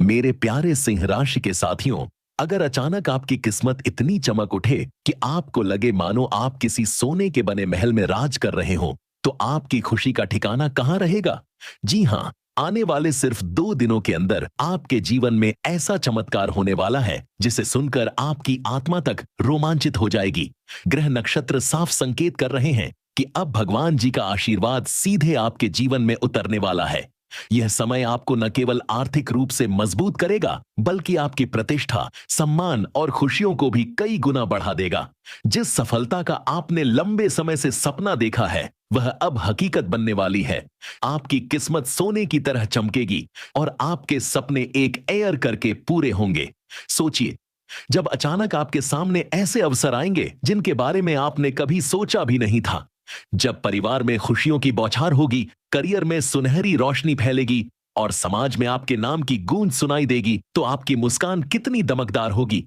मेरे प्यारे सिंह राशि के साथियों, अगर अचानक आपकी किस्मत इतनी चमक उठे कि आपको लगे मानो आप किसी सोने के बने महल में राज कर रहे हो, तो आपकी खुशी का ठिकाना कहां रहेगा? जी हां, आने वाले सिर्फ 2 दिनों के अंदर आपके जीवन में ऐसा चमत्कार होने वाला है जिसे सुनकर आपकी आत्मा तक रोमांचित हो जाएगी। ग्रह नक्षत्र साफ संकेत कर रहे हैं कि अब भगवान जी का आशीर्वाद सीधे आपके जीवन में उतरने वाला है। यह समय आपको न केवल आर्थिक रूप से मजबूत करेगा, बल्कि आपकी प्रतिष्ठा, सम्मान और खुशियों को भी कई गुना बढ़ा देगा। जिस सफलता का आपने लंबे समय से सपना देखा है, वह अब हकीकत बनने वाली है। आपकी किस्मत सोने की तरह चमकेगी और आपके सपने एक एयर करके पूरे होंगे। सोचिए, जब अचानक आपके सामने ऐसे अवसर आएंगे जिनके बारे में आपने कभी सोचा भी नहीं था। जब परिवार में खुशियों की बौछार होगी, करियर में सुनहरी रोशनी फैलेगी और समाज में आपके नाम की गूंज सुनाई देगी, तो आपकी मुस्कान कितनी दमकदार होगी।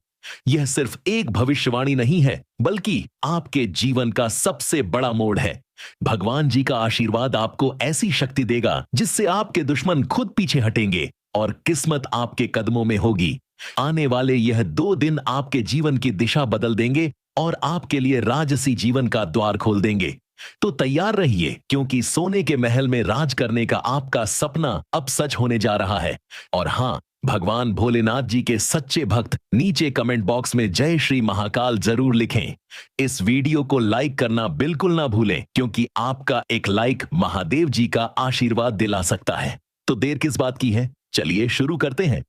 यह सिर्फ एक भविष्यवाणी नहीं है, बल्कि आपके जीवन का सबसे बड़ा मोड़ है। भगवान जी का आशीर्वाद आपको ऐसी शक्ति देगा जिससे आपके दुश्मन खुद पीछे हटेंगे और किस्मत आपके कदमों में होगी। आने वाले यह 2 दिन आपके जीवन की दिशा बदल देंगे और आपके लिए राजसी जीवन का द्वार खोल देंगे। तो तैयार रहिए, क्योंकि सोने के महल में राज करने का आपका सपना अब सच होने जा रहा है। और हां, भगवान भोलेनाथ जी के सच्चे भक्त नीचे कमेंट बॉक्स में जय श्री महाकाल जरूर लिखें। इस वीडियो को लाइक करना बिल्कुल ना भूलें, क्योंकि आपका एक लाइक महादेव जी का आशीर्वाद दिला सकता है। तो देर किस बात की है, चलिए शुरू करते हैं।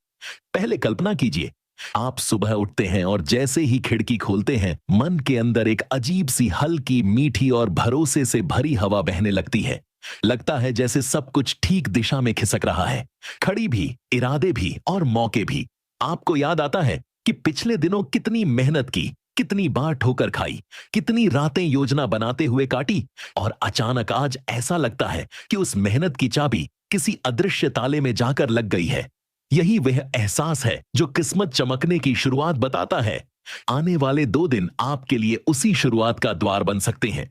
पहले कल्पना कीजिए, आप सुबह उठते हैं और जैसे ही खिड़की खोलते हैं, मन के अंदर एक अजीब सी हल्की, मीठी और भरोसे से भरी हवा बहने लगती है। लगता है जैसे सब कुछ ठीक दिशा में खिसक रहा है, खड़ी भी, इरादे भी और मौके भी। आपको याद आता है कि पिछले दिनों कितनी मेहनत की, कितनी बार ठोकर खाई, कितनी रातें योजना बनाते हुए काटी, और अचानक आज ऐसा लगता है कि उस मेहनत की चाबी किसी अदृश्य ताले में जाकर लग गई है। यही वह एहसास है जो किस्मत चमकने की शुरुआत बताता है। आने वाले 2 दिन आपके लिए उसी शुरुआत का द्वार बन सकते हैं,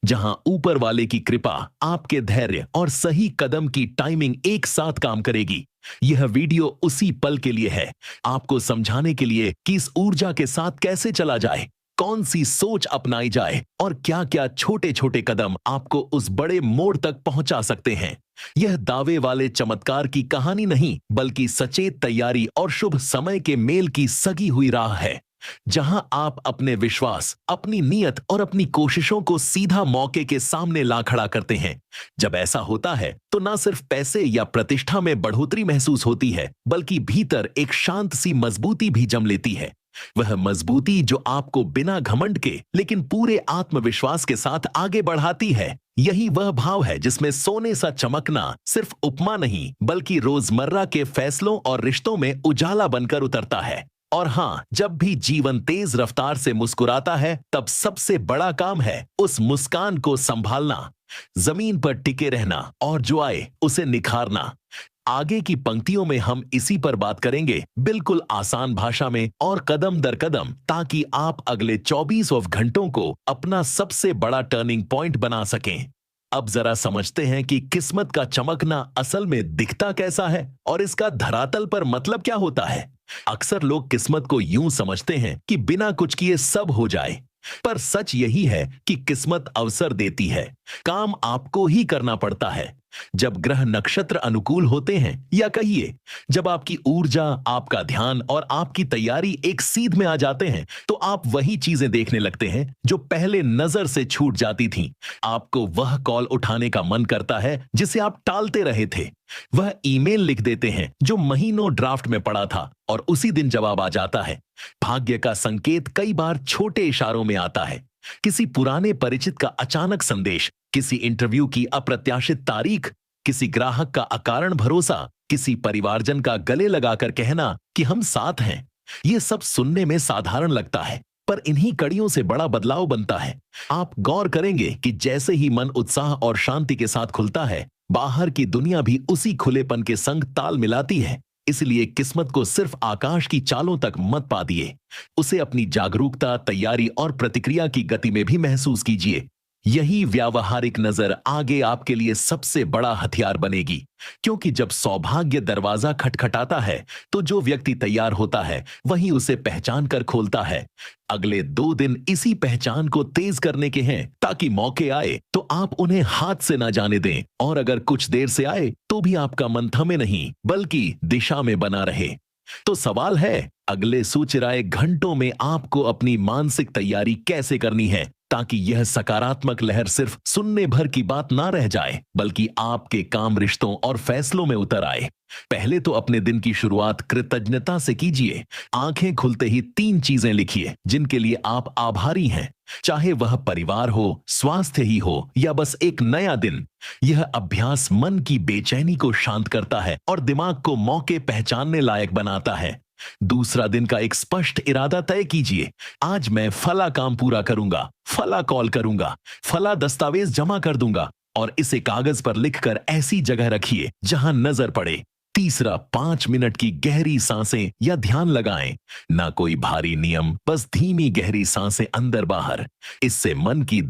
जहां ऊपर वाले की कृपा, आपके धैर्य और सही कदम की टाइमिंग एक साथ काम करेगी। यह वीडियो उसी पल के लिए है, आपको समझाने के लिए कि इस ऊर्जा के साथ कैसे चला जाए, कौन सी सोच अपनाई जाए और क्या क्या छोटे छोटे कदम आपको उस बड़े मोड़ तक पहुंचा सकते हैं। यह दावे वाले चमत्कार की कहानी नहीं, बल्कि सचेत तैयारी और शुभ समय के मेल की सगी हुई राह है, जहां आप अपने विश्वास, अपनी नीयत और अपनी कोशिशों को सीधा मौके के सामने ला खड़ा करते हैं। जब ऐसा होता है तो ना सिर्फ पैसे या प्रतिष्ठा में बढ़ोतरी महसूस होती है, बल्कि भीतर एक शांत सी मजबूती भी जम लेती है। वह मजबूती जो आपको बिना घमंड के लेकिन पूरे आत्मविश्वास के साथ आगे बढ़ाती है। यही वह भाव है जिसमें सोने सा चमकना सिर्फ उपमा नहीं, बल्कि रोजमर्रा के फैसलों और रिश्तों में उजाला बनकर उतरता है। और हां, जब भी जीवन तेज रफ्तार से मुस्कुराता है, तब सबसे बड़ा काम है उस मुस्कान को संभालना, जमीन पर टिके रहना और जो आए उसे निखारना। आगे की पंक्तियों में हम इसी पर बात करेंगे, बिल्कुल आसान भाषा में और कदम दर कदम, ताकि आप अगले 24 घंटों को अपना सबसे बड़ा टर्निंग पॉइंट बना सकें। अब जरा समझते हैं कि किस्मत का चमकना असल में दिखता कैसा है और इसका धरातल पर मतलब क्या होता है। अक्सर लोग किस्मत को यूं समझते हैं कि बिना कुछ किए सब हो जाए, पर सच यही है कि किस्मत अवसर देती है, काम आपको ही करना पड़ता है। जब ग्रह नक्षत्र अनुकूल होते हैं, या कहिए जब आपकी ऊर्जा, आपका ध्यान और आपकी तैयारी एक सीध में आ जाते हैं, तो आप वही चीजें देखने लगते हैं जो पहले नजर से छूट जाती थीं। आपको वह कॉल उठाने का मन करता है जिसे आप टालते रहे थे, वह ईमेल लिख देते हैं जो महीनों ड्राफ्ट में पड़ा था और उसी दिन जवाब आ जाता है। भाग्य का संकेत कई बार छोटे इशारों में आता है, किसी पुराने परिचित का अचानक संदेश, किसी इंटरव्यू की अप्रत्याशित तारीख, किसी ग्राहक का अकारण भरोसा, किसी परिवारजन का गले लगाकर कहना कि हम साथ हैं। यह सब सुनने में साधारण लगता है, पर इन्हीं कड़ियों से बड़ा बदलाव बनता है। आप गौर करेंगे कि जैसे ही मन उत्साह और शांति के साथ खुलता है, बाहर की दुनिया भी उसी खुलेपन के संग ताल मिलाती है। इसलिए किस्मत को सिर्फ आकाश की चालों तक मत पा दिए, उसे अपनी जागरूकता, तैयारी और प्रतिक्रिया की गति में भी महसूस कीजिए। यही व्यावहारिक नजर आगे आपके लिए सबसे बड़ा हथियार बनेगी, क्योंकि जब सौभाग्य दरवाजा खटखटाता है तो जो व्यक्ति तैयार होता है वही उसे पहचान कर खोलता है। अगले 2 दिन इसी पहचान को तेज करने के हैं, ताकि मौके आए तो आप उन्हें हाथ से ना जाने दें, और अगर कुछ देर से आए तो भी आपका मन थमे नहीं बल्कि दिशा में बना रहे। तो सवाल है, अगले सूचिराए घंटों में आपको अपनी मानसिक तैयारी कैसे करनी है, ताकि यह सकारात्मक लहर सिर्फ सुनने भर की बात ना रह जाए बल्कि आपके काम, रिश्तों और फैसलों में उतर आए। पहले तो अपने दिन की शुरुआत कृतज्ञता से कीजिए। आंखें खुलते ही 3 चीजें लिखिए जिनके लिए आप आभारी हैं, चाहे वह परिवार हो, स्वास्थ्य ही हो या बस एक नया दिन। यह अभ्यास मन की बेचैनी को शांत करता है और दिमाग को मौके पहचानने लायक बनाता है। दूसरा दिन का एक स्पष्ट इरादा तय कीजिए। आज मैं फला काम पूरा करूंगा, फला कॉल करूंगा, फला दस्तावेज जमा कर दूंगा, और इसे कागज पर लिखकर ऐसी जगह रखिए जहां नजर पड़े। तीसरा, 5 मिनट की गहरी सांसें या ध्यान लगाएं। ना कोई भारी नियम, बस धीमी गहरी सांसें अंदर बाहर। इससे मन की